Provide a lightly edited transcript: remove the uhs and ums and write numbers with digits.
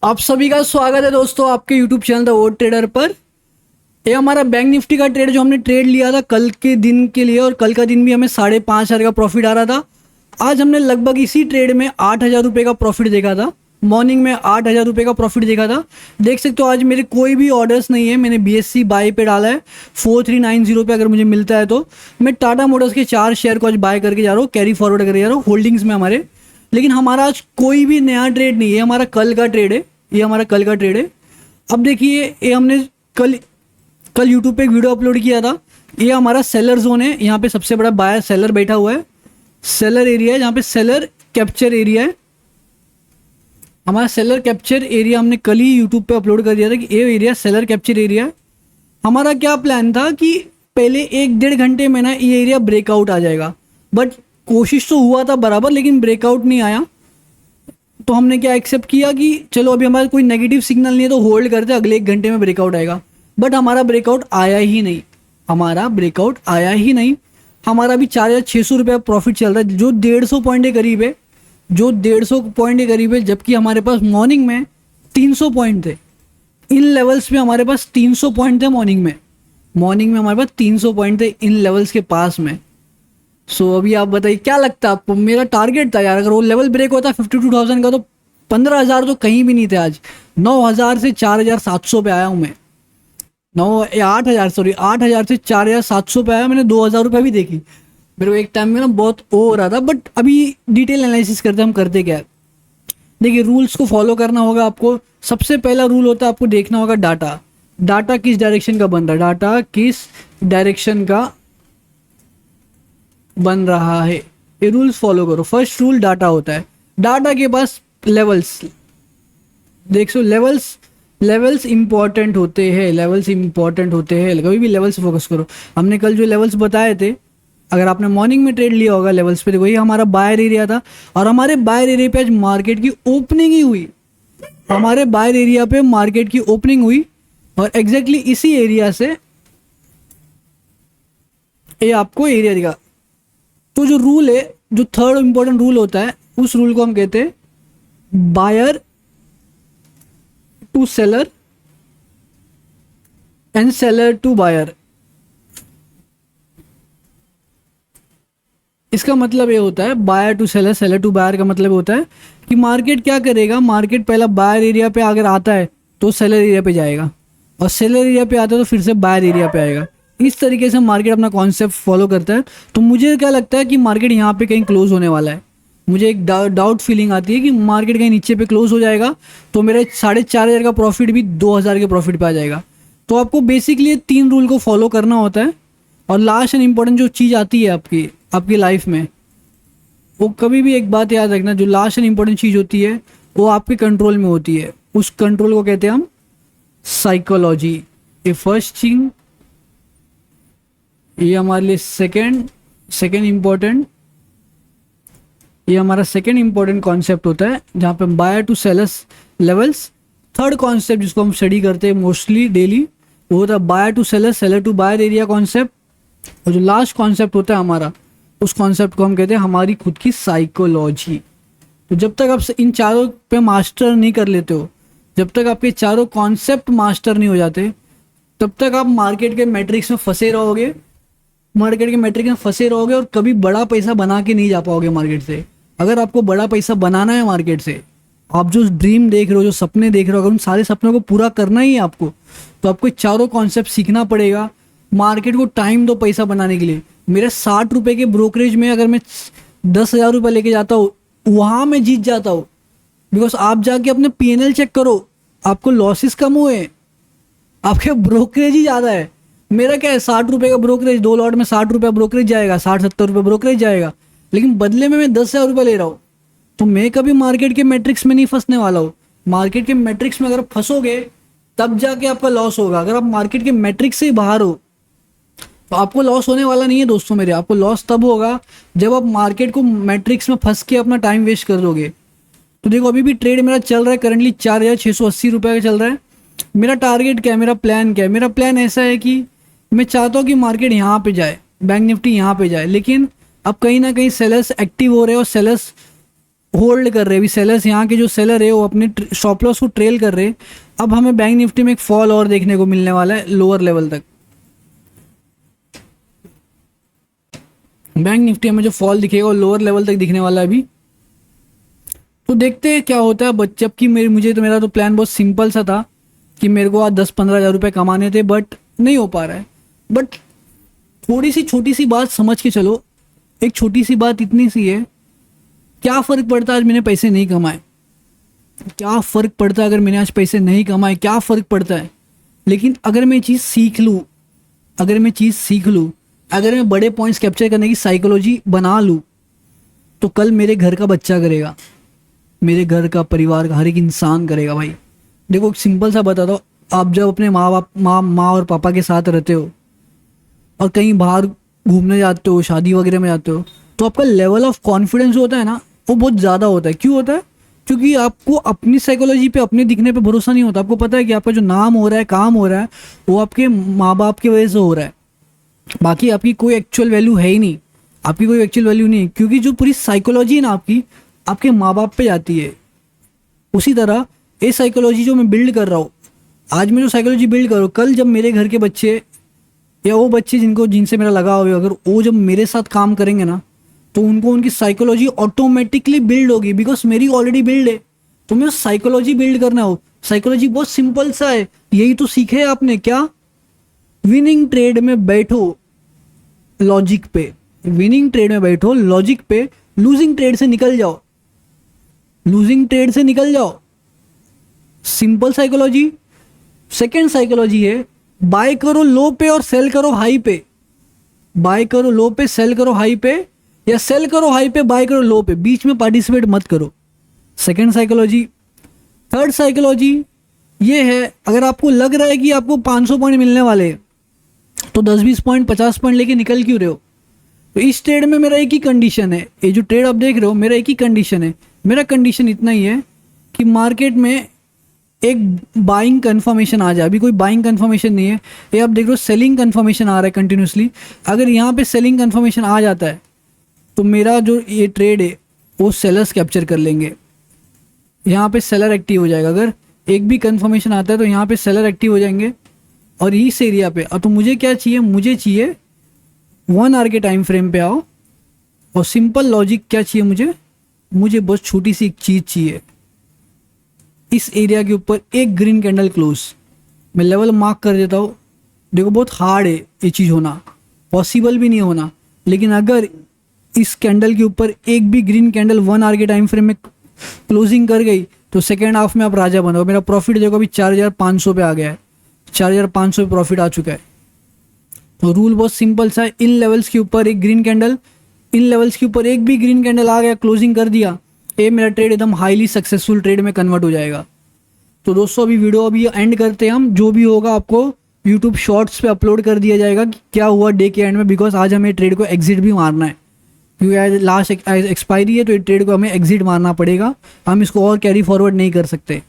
आप सभी का स्वागत है दोस्तों आपके YouTube channel the vote trader पर। ये हमारा बैंक निफ्टी का ट्रेड जो हमने ट्रेड लिया था कल के दिन के लिए, और कल का दिन भी हमें 5,500 का प्रॉफिट आ रहा था। आज हमने लगभग इसी ट्रेड में 8,000 रुपये का प्रॉफिट देखा था। मॉर्निंग में 8,000 रुपये का प्रॉफिट देखा था। देख सकते हो आज मेरे कोई भी ऑर्डर्स नहीं है। मैंने BSC बाय पे डाला है 4390 पे। अगर मुझे मिलता है तो मैं टाटा मोटर्स के 4 शेयर को आज बाय करके जा रहा हूँ, कैरी फॉरवर्ड करके जा रहा हूँ होल्डिंग्स में हमारे। लेकिन हमारा आज कोई भी नया ट्रेड नहीं है, हमारा कल का ट्रेड है। ये हमारा कल का ट्रेड है। अब देखिए ये हमने कल यूट्यूब पे एक वीडियो अपलोड किया था। ये हमारा सेलर जोन है। यहाँ पे सबसे बड़ा बायर सेलर बैठा हुआ है। सेलर एरिया है जहाँ पे सेलर कैप्चर एरिया है। हमारा सेलर कैप्चर एरिया हमने कल ही यूट्यूब पे अपलोड कर दिया था कि ये एरिया सेलर कैप्चर एरिया है। हमारा क्या प्लान था कि पहले 1-1.5 घंटे में ना ये एरिया ब्रेकआउट आ जाएगा, बट कोशिश तो हुआ था बराबर, लेकिन ब्रेकआउट नहीं आया। तो हमने क्या एक्सेप्ट किया कि चलो अभी हमारा कोई नेगेटिव सिग्नल नहीं है तो होल्ड करते, अगले 1 घंटे में ब्रेकआउट आएगा। बट हमारा ब्रेकआउट आया ही नहीं। हमारा ब्रेकआउट आया ही नहीं। हमारा अभी 4,600 रुपये प्रॉफिट चल रहा है, जो 150 पॉइंट के करीब है, जो 150 पॉइंट के करीब है। जबकि हमारे पास मॉर्निंग में 300 पॉइंट थे। इन लेवल्स पे हमारे पास 300 पॉइंट थे मॉर्निंग में हमारे पास 300 पॉइंट थे इन लेवल्स के पास में। सो अभी आप बताइए क्या लगता है आपको। मेरा टारगेट था यार, अगर वो लेवल ब्रेक होता 52,000 का तो 15,000 तो कहीं भी नहीं थे। आज 9,000 से 4,700 पे आया हूँ मैं। 8,000 से 4,700 पे आया। मैंने 2,000 रुपये भी देखी। मेरे को एक टाइम में ना बहुत ओ हो रहा था। बट अभी डिटेल एनालिसिस करते हम करते क्या है। देखिए रूल्स को फॉलो करना होगा आपको। सबसे पहला रूल होता है आपको देखना होगा डाटा किस डायरेक्शन का बन रहा है। डाटा किस डायरेक्शन का बन रहा है, ये रूल्स फॉलो करो। फर्स्ट रूल डाटा होता है। डाटा के पास लेवल्स देखो, लेवल्स इंपॉर्टेंट होते हैं। कभी भी लेवल्स फोकस करो। हमने कल जो लेवल्स बताए थे, अगर आपने मॉर्निंग में ट्रेड लिया होगा लेवल्स पे, देखो ये हमारा बायर एरिया था। और हमारे बायर एरिया पे आज मार्केट की ओपनिंग ही हुई। हमारे बायर एरिया पे मार्केट की ओपनिंग हुई और एग्जैक्टली इसी एरिया से ये आपको एरिया दिखा। तो जो रूल है, जो थर्ड इंपॉर्टेंट रूल होता है, उस रूल को हम कहते हैं buyer to seller and seller to buyer. इसका मतलब ये होता है buyer to seller, seller to buyer का मतलब होता है कि मार्केट क्या करेगा। मार्केट पहला बायर एरिया पे अगर आता है तो सेलर एरिया पे जाएगा, और सेलर एरिया पे आता है तो फिर से बायर एरिया पे आएगा। इस तरीके से मार्केट अपना कॉन्सेप्ट फॉलो करता है। तो मुझे क्या लगता है कि मार्केट यहाँ पे कहीं क्लोज होने वाला है। मुझे एक डाउट फीलिंग आती है कि मार्केट कहीं नीचे पे क्लोज हो जाएगा तो मेरे 4,500 का प्रॉफिट भी 2,000 के प्रॉफिट पे आ जाएगा। तो आपको बेसिकली 3 रूल को फॉलो करना होता है। और लास्ट एंड इम्पोर्टेंट जो चीज़ आती है आपकी लाइफ में, वो कभी भी एक बात याद रखना, जो लास्ट एंड इम्पोर्टेंट चीज़ होती है वो आपके कंट्रोल में होती है। उस कंट्रोल को कहते हैं हम साइकोलॉजी। ये फर्स्ट थिंग, ये हमारे लिए सेकेंड इम्पोर्टेंट, ये हमारा सेकेंड इम्पोर्टेंट कॉन्सेप्ट होता है जहाँ पे buyer to sellers levels. Third concept जिसको हम स्टडी करते हैं मोस्टली डेली, वो होता है buyer to seller, seller to buyer area concept. और जो लास्ट कॉन्सेप्ट होता है हमारा, उस कॉन्सेप्ट को हम कहते हैं हमारी खुद की साइकोलॉजी। तो जब तक आप इन चारों पे मास्टर नहीं कर लेते हो, जब तक आपके चारों कॉन्सेप्ट मास्टर नहीं हो जाते, तब तक आप मार्केट के मैट्रिक्स में फंसे रहोगे। और कभी बड़ा पैसा बना के नहीं जा पाओगे मार्केट से। अगर आपको बड़ा पैसा बनाना है मार्केट से, आप जो ड्रीम देख रहे हो, जो सपने देख रहे हो, अगर उन सारे सपनों को पूरा करना ही है आपको, तो आपको चारों कॉन्सेप्ट सीखना पड़ेगा। मार्केट को टाइम दो पैसा बनाने के लिए। मेरे 60 रुपये के ब्रोकरेज में अगर मैं 10,000 रुपये लेके जाता हूँ, वहाँ मैं जीत जाता हूँ। बिकॉज आप जाके अपने PNL चेक करो, आपको लॉसेस कम हुए, आपके ब्रोकरेज ही ज़्यादा है। मेरा क्या है, 60 रुपये का ब्रोकरेज, 2 लॉट में 60 रुपये ब्रोकरेज जाएगा, 60-70 रुपये ब्रोकरेज जाएगा, लेकिन बदले में मैं 10,000 रुपये ले रहा हूँ। तो मैं कभी मार्केट के मैट्रिक्स में नहीं फंसने वाला हूँ। मार्केट के मैट्रिक्स में अगर फंसोगे तब जाके आपका लॉस होगा। अगर आप मार्केट के मैट्रिक्स से ही बाहर हो तो आपको लॉस होने वाला नहीं है दोस्तों मेरे। आपको लॉस तब होगा जब आप मार्केट को मैट्रिक्स में फंस के अपना टाइम वेस्ट कर दोगे। तो देखो अभी भी ट्रेड मेरा चल रहा है करंटली 4,680 रुपये का चल रहा है। मेरा टारगेट क्या है, मेरा प्लान क्या है। मेरा प्लान ऐसा है कि मैं चाहता हूँ कि मार्केट यहाँ पे जाए, बैंक निफ्टी यहाँ पे जाए, लेकिन अब कहीं ना कहीं सेलर्स एक्टिव हो रहे हैं और सेलर्स होल्ड कर रहे हैं। अभी सेलर्स, यहाँ के जो सेलर है वो अपने स्टॉप लॉस को ट्रेल कर रहे हैं। अब हमें बैंक निफ्टी में एक फॉल और देखने को मिलने वाला है लोअर लेवल तक। बैंक निफ्टी में जो फॉल दिखेगा वो लोअर लेवल तक दिखने वाला है अभी। तो देखते हैं क्या होता है। बट जबकि मेरा तो प्लान बहुत सिंपल सा था कि मेरे को आज 10-15 हज़ार रुपये कमाने थे, बट नहीं हो पा रहा है। बट थोड़ी सी छोटी सी बात समझ के चलो। एक छोटी सी बात इतनी सी है, क्या फ़र्क पड़ता है आज मैंने पैसे नहीं कमाए? क्या फ़र्क पड़ता है अगर मैंने आज पैसे नहीं कमाए? क्या फ़र्क पड़ता है? लेकिन अगर मैं चीज़ सीख लूँ, अगर मैं बड़े पॉइंट्स कैप्चर करने की साइकोलॉजी बना लूँ, तो कल मेरे घर का बच्चा करेगा, मेरे घर का, परिवार का हर एक इंसान करेगा भाई। देखो एक सिंपल सा बताता हूँ। आप जब अपने माँ और पापा के साथ रहते हो और कहीं बाहर घूमने जाते हो, शादी वगैरह में जाते हो, तो आपका लेवल ऑफ कॉन्फिडेंस होता है ना, वो बहुत ज़्यादा होता है। क्यों होता है? क्योंकि आपको अपनी साइकोलॉजी पे, अपने दिखने पे भरोसा नहीं होता। आपको पता है कि आपका जो नाम हो रहा है, काम हो रहा है, वो आपके माँ बाप की वजह से हो रहा है। बाकी आपकी कोई एक्चुअल वैल्यू है ही नहीं, आपकी कोई एक्चुअल वैल्यू नहीं है, क्योंकि जो पूरी साइकोलॉजी है ना आपकी, आपके माँ बाप पे जाती है। उसी तरह ये साइकोलॉजी जो मैं बिल्ड कर रहा हूँ, आज मैं जो साइकोलॉजी बिल्ड कर रहा हूँ, कल जब मेरे घर के बच्चे या वो बच्चे जिनसे मेरा लगाव है, अगर वो जब मेरे साथ काम करेंगे ना, तो उनको उनकी साइकोलॉजी ऑटोमेटिकली बिल्ड होगी, बिकॉज मेरी ऑलरेडी बिल्ड है। तो मैं साइकोलॉजी बिल्ड करना हो। साइकोलॉजी बहुत सिंपल सा है, यही तो सीखे है आपने। क्या? विनिंग ट्रेड में बैठो लॉजिक पे, विनिंग ट्रेड में बैठो लॉजिक पे, लूजिंग ट्रेड से निकल जाओ, लूजिंग ट्रेड से निकल जाओ। Simple psychology. सेकेंड साइकोलॉजी है, बाय करो लो पे और सेल करो हाई पे। बाय करो लो पे, सेल करो हाई पे, या सेल करो हाई पे, बाय करो लो पे, बीच में पार्टिसिपेट मत करो। Second psychology. थर्ड साइकोलॉजी ये है, अगर आपको लग रहा है कि आपको 500 पॉइंट मिलने वाले हैं, तो 10-20 पॉइंट, 50 पॉइंट लेके निकल क्यों रहे हो? तो इस ट्रेड में मेरा एक ही कंडीशन है, ये जो ट्रेड आप देख रहे हो, मेरा एक ही कंडीशन है। मेरा कंडीशन इतना ही है कि मार्केट में एक बाइंग कंफर्मेशन आ जाए। अभी कोई बाइंग कंफर्मेशन नहीं है, ये आप देख रहे हो सेलिंग कंफर्मेशन आ रहा है कंटिन्यूसली। अगर यहाँ पे सेलिंग कंफर्मेशन आ जाता है, तो मेरा जो ये ट्रेड है वो सेलर्स कैप्चर कर लेंगे। यहाँ पे सेलर एक्टिव हो जाएगा। अगर एक भी कंफर्मेशन आता है तो यहाँ पे सेलर एक्टिव हो जाएंगे। और इस एरिया पे तो मुझे क्या चाहिए? मुझे चाहिए 1 आवर के टाइम फ्रेम पे आओ, और सिंपल लॉजिक क्या चाहिए? मुझे बहुत छोटी सी एक चीज़ चाहिए, इस एरिया के ऊपर एक ग्रीन कैंडल क्लोज। मैं लेवल मार्क कर देता हूँ। देखो बहुत हार्ड है ये चीज़ होना, पॉसिबल भी नहीं होना, लेकिन अगर इस कैंडल के ऊपर एक भी ग्रीन कैंडल 1 आवर के टाइम फ्रेम में क्लोजिंग कर गई, तो सेकेंड हाफ में आप राजा बनो। मेरा प्रॉफिट देखो अभी 4500 पे आ गया है, 4500 पे प्रॉफिट आ चुका है। तो रूल बहुत सिंपल सा है, इन लेवल्स के ऊपर एक ग्रीन कैंडल, इन लेवल्स के ऊपर एक भी ग्रीन कैंडल आ गया, क्लोजिंग कर दिया, ये मेरा ट्रेड एकदम हाईली सक्सेसफुल ट्रेड में कन्वर्ट हो जाएगा। तो दोस्तों अभी वीडियो अभी एंड करते हैं हम। जो भी होगा आपको यूट्यूब शॉर्ट्स पे अपलोड कर दिया जाएगा कि क्या हुआ डे के एंड में, बिकॉज आज हमें ट्रेड को एग्जिट भी मारना है, क्योंकि आज लास्ट एक्सपायरी है, तो ये ट्रेड को हमें एग्जिट मारना पड़ेगा। हम इसको और कैरी फॉरवर्ड नहीं कर सकते।